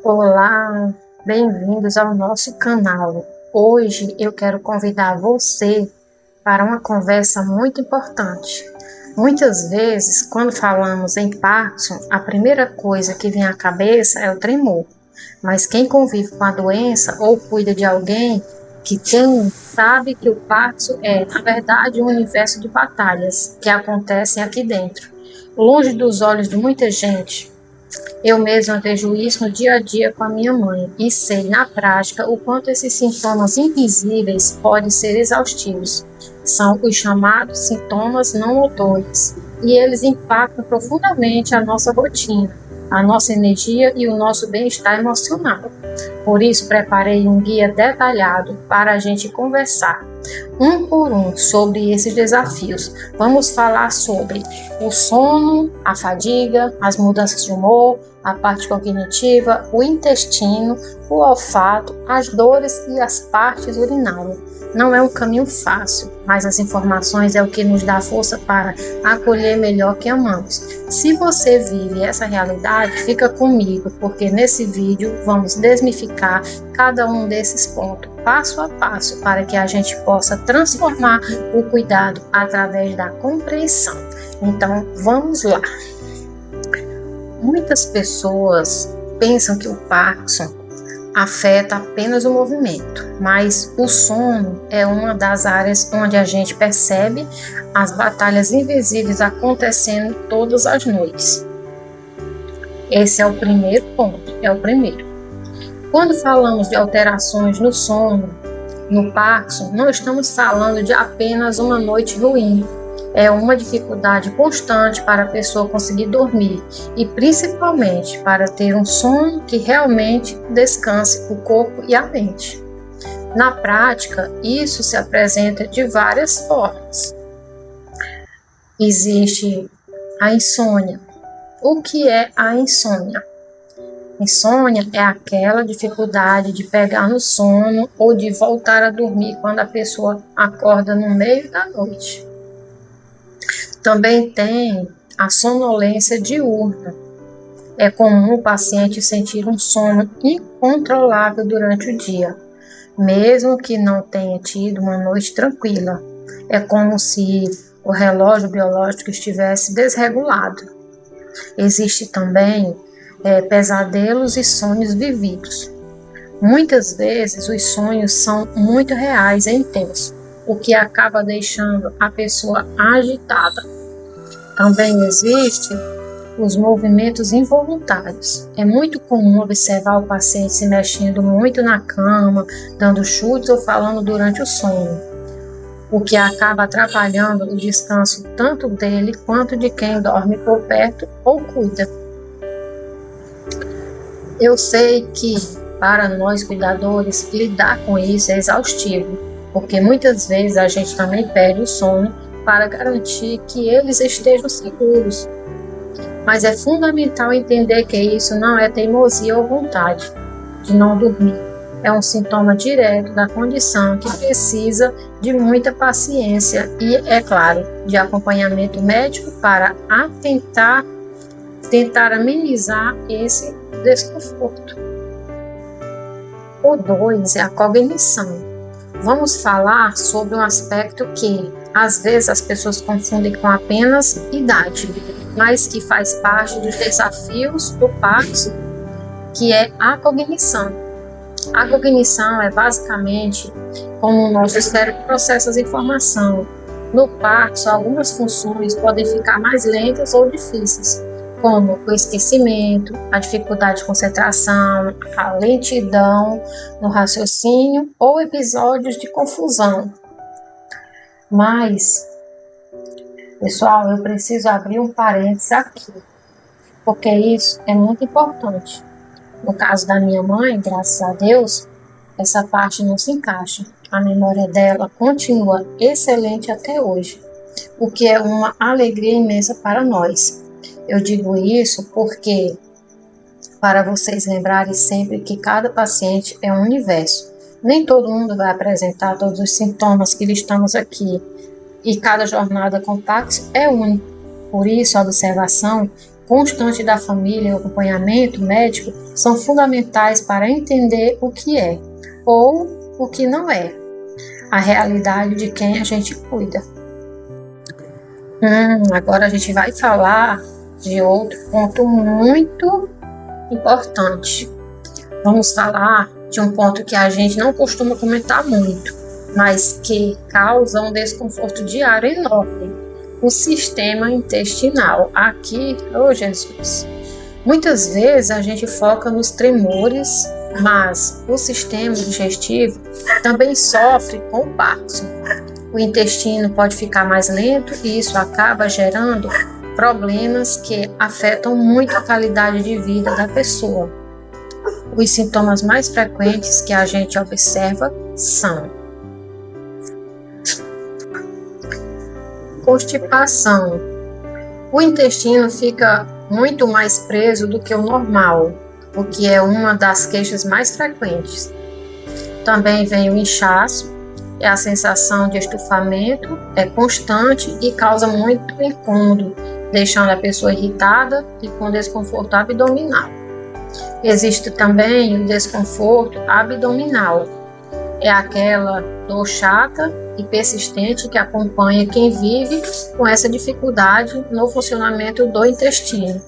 Olá, bem-vindos ao nosso canal. Hoje eu quero convidar você para uma conversa muito importante. Muitas vezes, quando falamos em Parkinson, a primeira coisa que vem à cabeça é o tremor. Mas quem convive com a doença ou cuida de alguém que tem, sabe que o Parkinson é, na verdade, um universo de batalhas que acontecem aqui dentro, longe dos olhos de muita gente. Eu mesma vejo isso no dia a dia com a minha mãe e sei na prática o quanto esses sintomas invisíveis podem ser exaustivos. São os chamados sintomas não motores e eles impactam profundamente a nossa rotina, a nossa energia e o nosso bem-estar emocional. Por isso, preparei um guia detalhado para a gente conversar um por um sobre esses desafios. Vamos falar sobre o sono, a fadiga, as mudanças de humor, a parte cognitiva, o intestino, o olfato, as dores e as partes urinárias. Não é um caminho fácil, mas as informações é o que nos dá força para acolher melhor quem amamos. Se você vive essa realidade, fica comigo, porque nesse vídeo vamos desmificar cada um desses pontos, passo a passo, para que a gente possa transformar o cuidado através da compreensão. Então, vamos lá. Muitas pessoas pensam que o Parkinson afeta apenas o movimento, mas o sono é uma das áreas onde a gente percebe as batalhas invisíveis acontecendo todas as noites. Esse é o primeiro ponto, Quando falamos de alterações no sono, no Parkinson, não estamos falando de apenas uma noite ruim. É uma dificuldade constante para a pessoa conseguir dormir e principalmente para ter um sono que realmente descanse o corpo e a mente. Na prática, isso se apresenta de várias formas. Existe a insônia. O que é a insônia? Insônia é aquela dificuldade de pegar no sono ou de voltar a dormir quando a pessoa acorda no meio da noite. Também tem a sonolência diurna. É comum o paciente sentir um sono incontrolável durante o dia, mesmo que não tenha tido uma noite tranquila. É como se o relógio biológico estivesse desregulado. Existe também pesadelos e sonhos vividos. Muitas vezes os sonhos são muito reais e intensos, o que acaba deixando a pessoa agitada. Também existem os movimentos involuntários. É muito comum observar o paciente se mexendo muito na cama, dando chutes ou falando durante o sono, o que acaba atrapalhando o descanso tanto dele quanto de quem dorme por perto ou cuida. Eu sei que, para nós cuidadores, lidar com isso é exaustivo, porque muitas vezes a gente também perde o sono para garantir que eles estejam seguros. Mas é fundamental entender que isso não é teimosia ou vontade de não dormir. É um sintoma direto da condição que precisa de muita paciência e, é claro, de acompanhamento médico para tentar amenizar esse desconforto. O 2 é a cognição. Vamos falar sobre um aspecto que, às vezes, as pessoas confundem com apenas idade, mas que faz parte dos desafios do Parkinson, que é a cognição. A cognição é basicamente como o nosso cérebro processa as informações. No Parkinson, algumas funções podem ficar mais lentas ou difíceis, como o esquecimento, a dificuldade de concentração, a lentidão no raciocínio ou episódios de confusão. Mas, pessoal, eu preciso abrir um parênteses aqui, porque isso é muito importante. No caso da minha mãe, graças a Deus, essa parte não se encaixa. A memória dela continua excelente até hoje, o que é uma alegria imensa para nós. Eu digo isso porque, para vocês lembrarem sempre que cada paciente é um universo. Nem todo mundo vai apresentar todos os sintomas que listamos aqui, e cada jornada com Parkinson é única. Por isso, a observação constante da família e o acompanhamento médico são fundamentais para entender o que é ou o que não é a realidade de quem a gente cuida. Agora a gente vai falar de outro ponto muito importante. Vamos falar de um ponto que a gente não costuma comentar muito, mas que causa um desconforto diário enorme: o sistema intestinal. Aqui, Jesus, muitas vezes a gente foca nos tremores, mas o sistema digestivo também sofre com o Parkinson. O intestino pode ficar mais lento e isso acaba gerando problemas que afetam muito a qualidade de vida da pessoa. Os sintomas mais frequentes que a gente observa são constipação. O intestino fica muito mais preso do que o normal, o que é uma das queixas mais frequentes. Também vem o inchaço, a sensação de estufamento é constante e causa muito incômodo, deixando a pessoa irritada e com desconforto abdominal. Existe também o desconforto abdominal. É aquela dor chata e persistente que acompanha quem vive com essa dificuldade no funcionamento do intestino.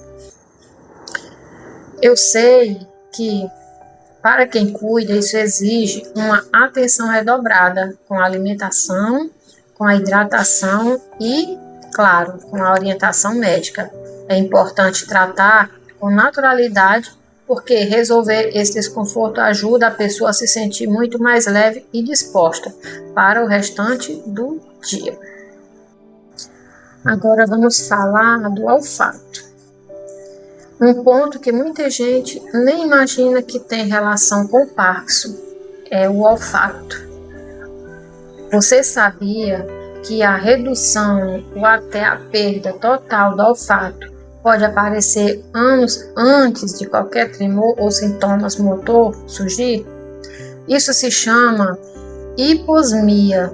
Eu sei que, para quem cuida, isso exige uma atenção redobrada com a alimentação, com a hidratação e, claro, com a orientação médica. É importante tratar com naturalidade, porque resolver esse desconforto ajuda a pessoa a se sentir muito mais leve e disposta para o restante do dia. Agora vamos falar do olfato. Um ponto que muita gente nem imagina que tem relação com o Parkinson é o olfato. Você sabia que a redução ou até a perda total do olfato pode aparecer anos antes de qualquer tremor ou sintomas motor surgir? Isso se chama hiposmia.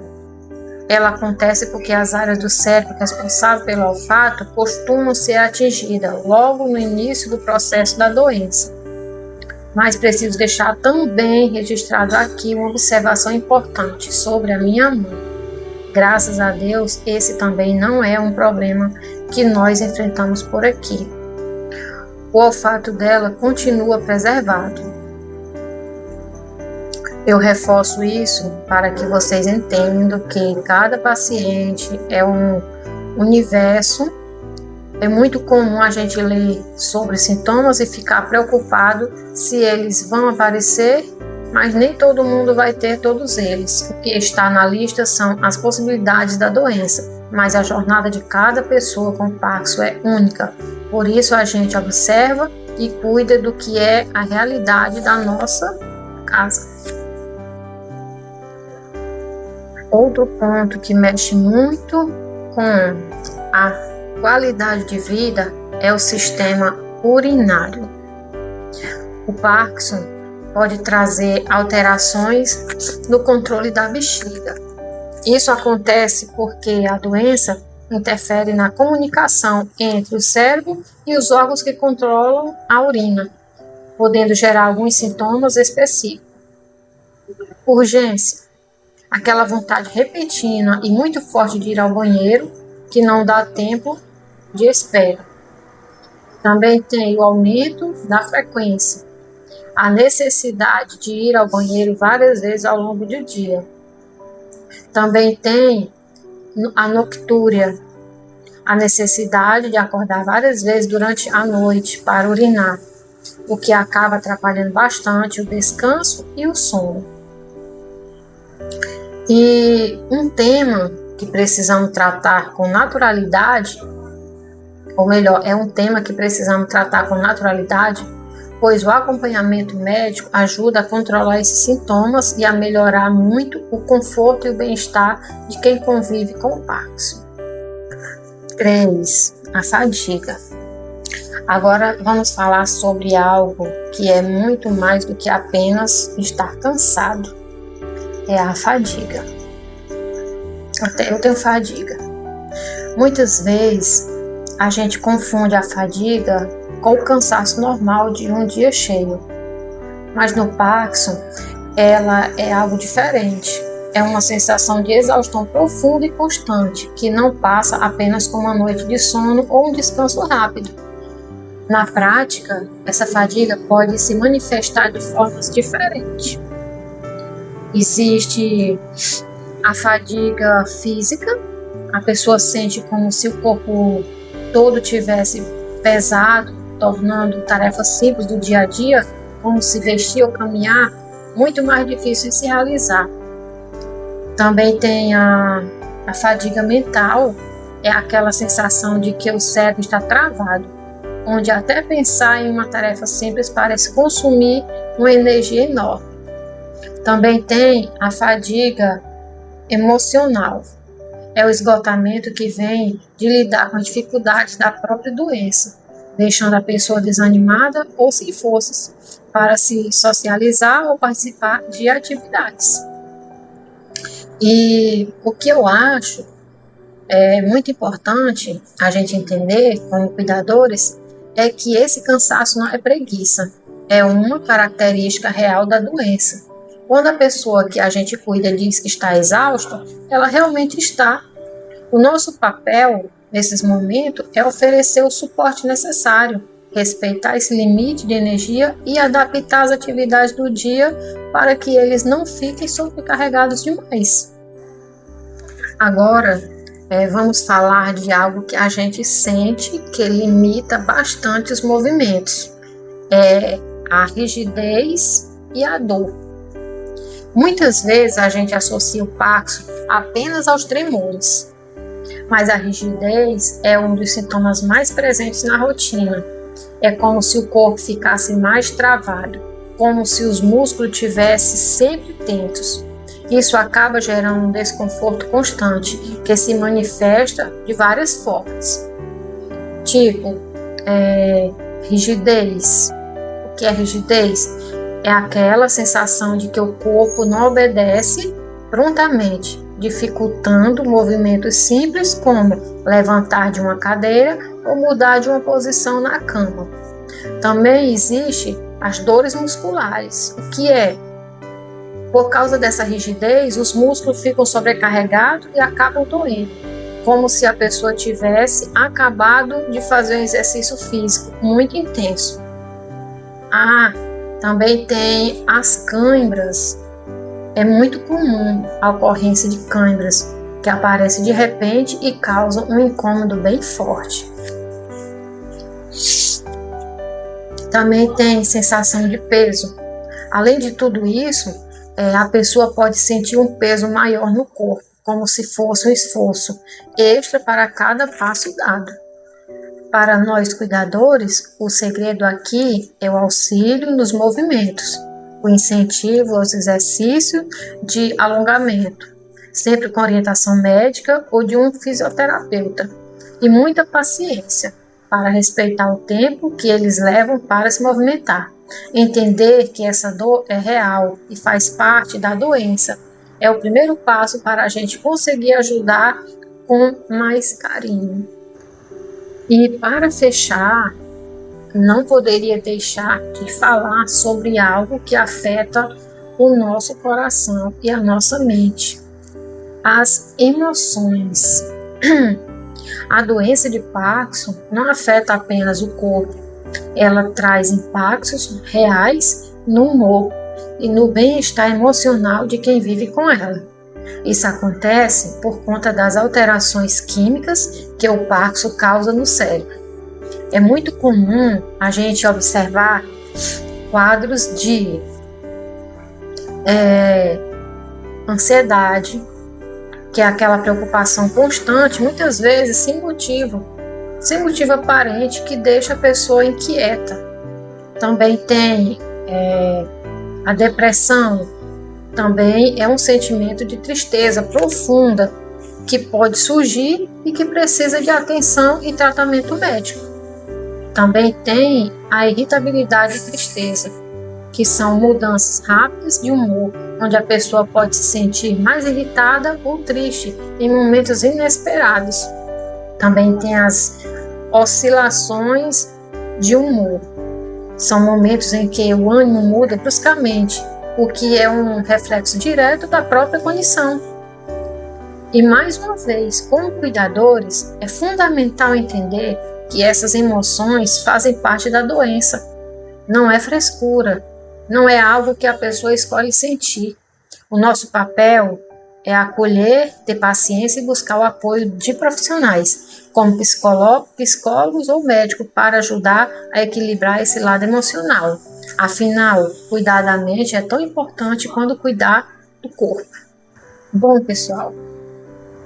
Ela acontece porque as áreas do cérebro responsáveis pelo olfato costumam ser atingidas logo no início do processo da doença. Mas preciso deixar também registrado aqui uma observação importante sobre a minha mãe. Graças a Deus, esse também não é um problema que nós enfrentamos por aqui. O olfato dela continua preservado. Eu reforço isso para que vocês entendam que cada paciente é um universo. É muito comum a gente ler sobre sintomas e ficar preocupado se eles vão aparecer, mas nem todo mundo vai ter todos eles. O que está na lista são as possibilidades da doença, mas a jornada de cada pessoa com Parkinson é única. Por isso a gente observa e cuida do que é a realidade da nossa casa. Outro ponto que mexe muito com a qualidade de vida é o sistema urinário. O Parkinson pode trazer alterações no controle da bexiga. Isso acontece porque a doença interfere na comunicação entre o cérebro e os órgãos que controlam a urina, podendo gerar alguns sintomas específicos. Urgência. Aquela vontade repentina e muito forte de ir ao banheiro que não dá tempo de espera. Também tem o aumento da frequência, a necessidade de ir ao banheiro várias vezes ao longo do dia. Também tem a noctúria, a necessidade de acordar várias vezes durante a noite para urinar, o que acaba atrapalhando bastante o descanso e o sono. E um tema que precisamos tratar com naturalidade, ou melhor, é um tema que precisamos tratar com naturalidade, pois o acompanhamento médico ajuda a controlar esses sintomas e a melhorar muito o conforto e o bem-estar de quem convive com o Parkinson. 3. A fadiga. Agora vamos falar sobre algo que é muito mais do que apenas estar cansado. É a fadiga. Até eu tenho fadiga. Muitas vezes a gente confunde a fadiga com o cansaço normal de um dia cheio. Mas no Parkinson, ela é algo diferente. É uma sensação de exaustão profunda e constante, que não passa apenas com uma noite de sono ou um descanso rápido. Na prática, essa fadiga pode se manifestar de formas diferentes. Existe a fadiga física, a pessoa sente como se o corpo todo tivesse pesado, tornando tarefas simples do dia a dia, como se vestir ou caminhar, muito mais difícil de se realizar. Também tem a fadiga mental, é aquela sensação de que o cérebro está travado, onde até pensar em uma tarefa simples parece consumir uma energia enorme. Também tem a fadiga emocional, é o esgotamento que vem de lidar com a dificuldade da própria doença, deixando a pessoa desanimada ou sem forças para se socializar ou participar de atividades. E o que eu acho é muito importante a gente entender, como cuidadores, é que esse cansaço não é preguiça, é uma característica real da doença. Quando a pessoa que a gente cuida diz que está exausta, ela realmente está. O nosso papel, nesses momentos, é oferecer o suporte necessário, respeitar esse limite de energia e adaptar as atividades do dia para que eles não fiquem sobrecarregados demais. Agora, vamos falar de algo que a gente sente que limita bastante os movimentos. É a rigidez e a dor. Muitas vezes a gente associa o Parkinson apenas aos tremores, mas a rigidez é um dos sintomas mais presentes na rotina. É como se o corpo ficasse mais travado, como se os músculos tivessem sempre tensos. Isso acaba gerando um desconforto constante, que se manifesta de várias formas. Tipo, rigidez. O que é rigidez? É aquela sensação de que o corpo não obedece prontamente, dificultando movimentos simples como levantar de uma cadeira ou mudar de uma posição na cama. Também existe as dores musculares, o que é? Por causa dessa rigidez, os músculos ficam sobrecarregados e acabam doendo, como se a pessoa tivesse acabado de fazer um exercício físico muito intenso. Também tem as câimbras. É muito comum a ocorrência de câimbras, que aparecem de repente e causam um incômodo bem forte. Também tem sensação de peso. Além de tudo isso, a pessoa pode sentir um peso maior no corpo, como se fosse um esforço extra para cada passo dado. Para nós cuidadores, o segredo aqui é o auxílio nos movimentos, o incentivo aos exercícios de alongamento, sempre com orientação médica ou de um fisioterapeuta, e muita paciência para respeitar o tempo que eles levam para se movimentar. Entender que essa dor é real e faz parte da doença é o primeiro passo para a gente conseguir ajudar com mais carinho. E para fechar, não poderia deixar de falar sobre algo que afeta o nosso coração e a nossa mente: as emoções. A doença de Parkinson não afeta apenas o corpo, ela traz impactos reais no humor e no bem-estar emocional de quem vive com ela. Isso acontece por conta das alterações químicas que o Parkinson causa no cérebro. É muito comum a gente observar quadros de ansiedade, que é aquela preocupação constante, muitas vezes sem motivo aparente, que deixa a pessoa inquieta. Também tem a depressão, também é um sentimento de tristeza profunda que pode surgir e que precisa de atenção e tratamento médico. Também tem a irritabilidade e tristeza, que são mudanças rápidas de humor, onde a pessoa pode se sentir mais irritada ou triste em momentos inesperados. Também tem as oscilações de humor. São momentos em que o ânimo muda bruscamente, o que é um reflexo direto da própria condição. E mais uma vez, como cuidadores, é fundamental entender que essas emoções fazem parte da doença. Não é frescura, não é algo que a pessoa escolhe sentir. O nosso papel é acolher, ter paciência e buscar o apoio de profissionais, como psicólogos ou médicos, para ajudar a equilibrar esse lado emocional. Afinal, cuidar da mente é tão importante quanto cuidar do corpo. Bom, pessoal,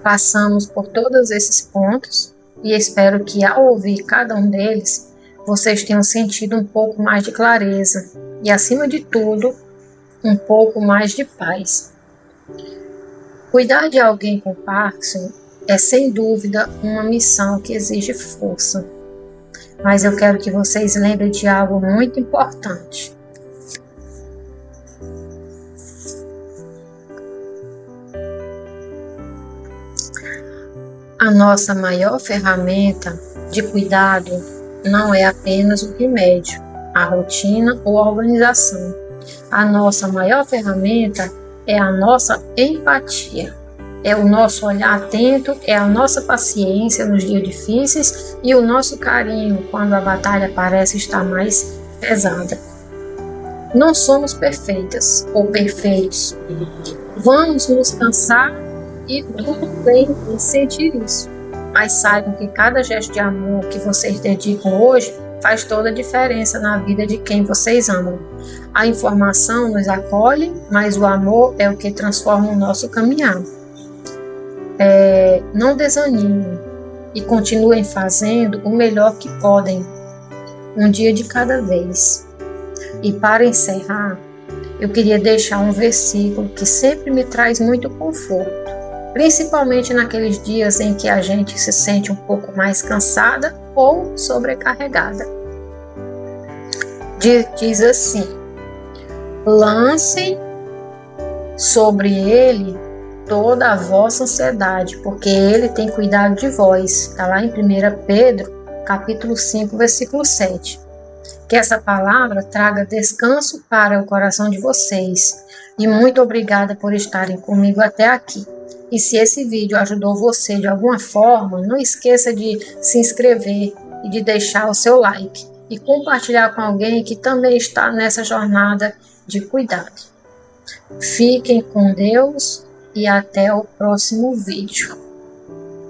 passamos por todos esses pontos e espero que, ao ouvir cada um deles, vocês tenham sentido um pouco mais de clareza e, acima de tudo, um pouco mais de paz. Cuidar de alguém com Parkinson é, sem dúvida, uma missão que exige força. Mas eu quero que vocês lembrem de algo muito importante. A nossa maior ferramenta de cuidado não é apenas o remédio, a rotina ou a organização. A nossa maior ferramenta é a nossa empatia. É o nosso olhar atento, é a nossa paciência nos dias difíceis e o nosso carinho quando a batalha parece estar mais pesada. Não somos perfeitas ou perfeitos. Vamos nos cansar e tudo bem em sentir isso. Mas saibam que cada gesto de amor que vocês dedicam hoje faz toda a diferença na vida de quem vocês amam. A informação nos acolhe, mas o amor é o que transforma o nosso caminhar. Não desanimem e continuem fazendo o melhor que podem, um dia de cada vez. E para encerrar, eu queria deixar um versículo que sempre me traz muito conforto, principalmente naqueles dias em que a gente se sente um pouco mais cansada ou sobrecarregada. Diz assim: lancem sobre ele toda a vossa ansiedade, porque ele tem cuidado de vós. Está lá em 1 Pedro, capítulo 5, versículo 7. Que essa palavra traga descanso para o coração de vocês. E muito obrigada por estarem comigo até aqui. E se esse vídeo ajudou você de alguma forma, não esqueça de se inscrever e de deixar o seu like. E compartilhar com alguém que também está nessa jornada de cuidado. Fiquem com Deus e até o próximo vídeo.